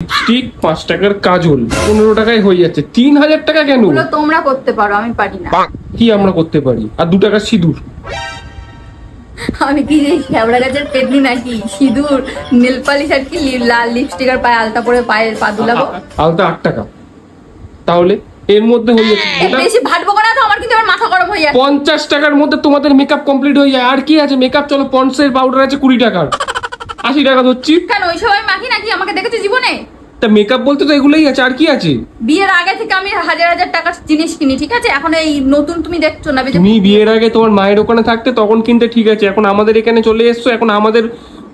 Lipstick, 5 টাকার কাজল, 15 টাকায় হয়ে যাচ্ছে। 3000 টাকা কেন? তোমরা করতে পারো, আমি পারি না। কি আমরা করতে পারি? আর 2 টাকার সিঁদুর। আমি কি শ্যাবড়া গাছের পেতনি নাকি? সিঁদুর, নেল পালিশ আর কি লাল লিপস্টিক আর পায়ে আলতা পরে পায়ের পা দুলাবো। আলতা 8 টাকা, তাহলে এর মধ্যে হয়ে যাচ্ছে। বেশি ভাটবো না তো, আমার কিন্তু আমার মাথা গরম হয়ে যাচ্ছে। 50 টাকার মধ্যে তোমাদের মেকআপ কমপ্লিট হয়ে যায়। আর কি আছে? মেকআপ চলো, পন্ডসের পাউডার আছে 20 টাকার, 80 টাকা ধরছি। কেন ওই সবাই মাখি নাকি? আমাকে দেখেছো জীবনে? তা মেকআপ বলতে তো এগুলোই আছে, আর কি আছে? বিয়ের আগে থেকে আমি হাজার হাজার টাকার জিনিস কিনি, ঠিক আছে? এখন এই নতুন তুমি দেখছো না। তুমি বিয়ের আগে তোমার মায়ের ওখানে থাকতে তখন কিনতে ঠিক আছে, এখন আমাদের এখানে চলে এসছো, এখন আমাদের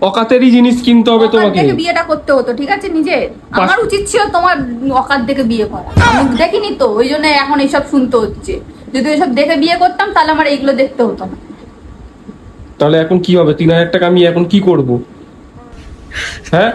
অকাতেরই জিনিস কিনতে হবে তোমাকে। বিয়েটা করতে হতো, ঠিক আছে? নিজে আমার উচিত ছিল তোমার অকাত দেখে বিয়ে করা। আমি দেখিনি তো, ওই জন্য এখন এইসব শুনতে হচ্ছে। যদি ওইসব দেখে বিয়ে করতাম তাহলে আমার এইগুলো দেখতে হতো না। তাহলে এখন কি হবে? 3000 টাকা আমি এখন কি করব? হ্যাঁ,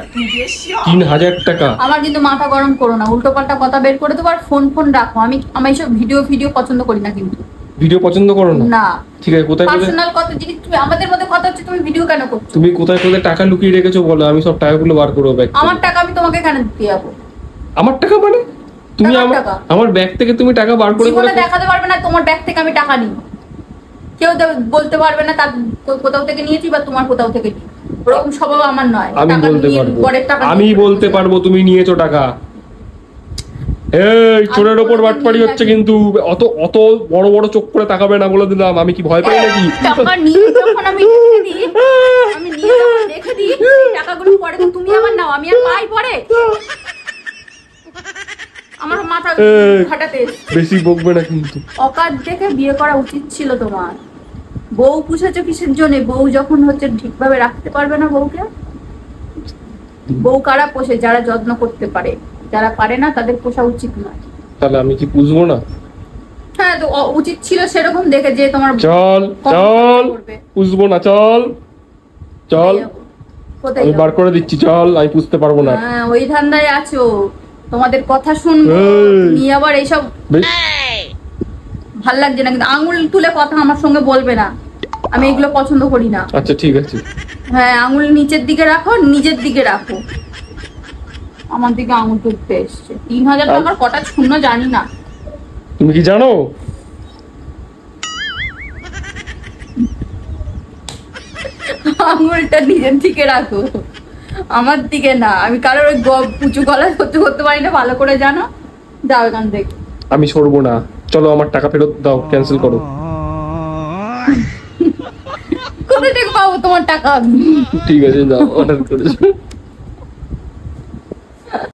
3000 টাকা। আমার কিন্তু মাথা গরম করো না, উল্টো পাল্টা কথা বের করে দেবো। আর ফোন রাখো। আমি এইসব ভিডিও পছন্দ করি না। কিন্তু ভিডিও পছন্দ করো না? না। ঠিক আছে, কোথায় পার্সোনাল কথা জিনিস তুমি আমাদের মধ্যে কথা হচ্ছে, তুমি ভিডিও কেন করছো? তুমি কোথায় টাকা লুকিয়ে রেখেছো বলো, আমি সব টাকাগুলো বার করবো ব্যাগ। আমার টাকা আমি তোমাকে কেন দিতে যাবো? আমার টাকা মানে? তুমি আমার ব্যাগ থেকে তুমি টাকা বার করে জীবনে দেখাতে পারবে না তোমার ব্যাগ থেকে আমি টাকা নিই। কেউ বলতে পারবে না তার কোথাও থেকে নিয়েছি বা তোমার কোথাও থেকে নিই। ওরকম স্বভাব আমার নয়। আমি বলতে পারবো তুমি নিয়েছো টাকা। এই চোরের ওপর বাটপাড়ি হচ্ছে কিন্তু। অত অত বড় বড় চোখ করে তাকাবে না বলে দিলাম। আমি কি ভয় পাই নাকি? টাকা নিয়ে যখন আমি রেখে দিই টাকাগুলো পরে তো তুমি আমার নাও, আমি আর পাই পরে। আমার মাথা ফাটাতে বেশি বকবে না কিন্তু। অকাত দেখে বিয়ে করা উচিত ছিল তোমার। বউ পুষেছো কিসের জন্য? বউ যখন হচ্ছে ঠিকভাবে রাখতে পারবে না বউকে। বউ কারা পোষে? যারা যত্ন করতে পারে। যারা পারে না তাদের পোষা উচিত নয়। তাহলে আমি কি পুষবো না? হ্যাঁ, তো উচিত ছিল সেরকম দেখে যে তোমার চল পুষবো না। চল আমি বার করে দিচ্ছি। চল, আমি পুষতে পারবো না। হ্যাঁ, ওই ধান্দায় আছো। তোমাদের কথা শুনবো নিয়ে আবার এইসব ভাল লাগছে না। কিন্তু আঙুল তুলে কথা আমার সঙ্গে বলবে না, আমি এগুলো পছন্দ করি না। আচ্ছা ঠিক আছে। হ্যাঁ, আঙুল নিচের দিকে রাখো, নিজের দিকে রাখো। আমার দিকে আঙুল তুলতে এসছে। 3000 টাকার কটা শূন্য জানি না। তুমি কি জানো? আঙুলটা নিজের দিকে রাখো, আমার দিকে না। আমি কারোর ওই উঁচু গলা সহ্য করতে পারি না, ভালো করে জানো। যাও এখান থেকে। আমি সরবো না। চলো আমার টাকা ফেরত দাও, ক্যান্সেল করো। কোথা থেকে পাবো তোমার টাকা? ঠিক আছে, যাও, অর্ডার করে।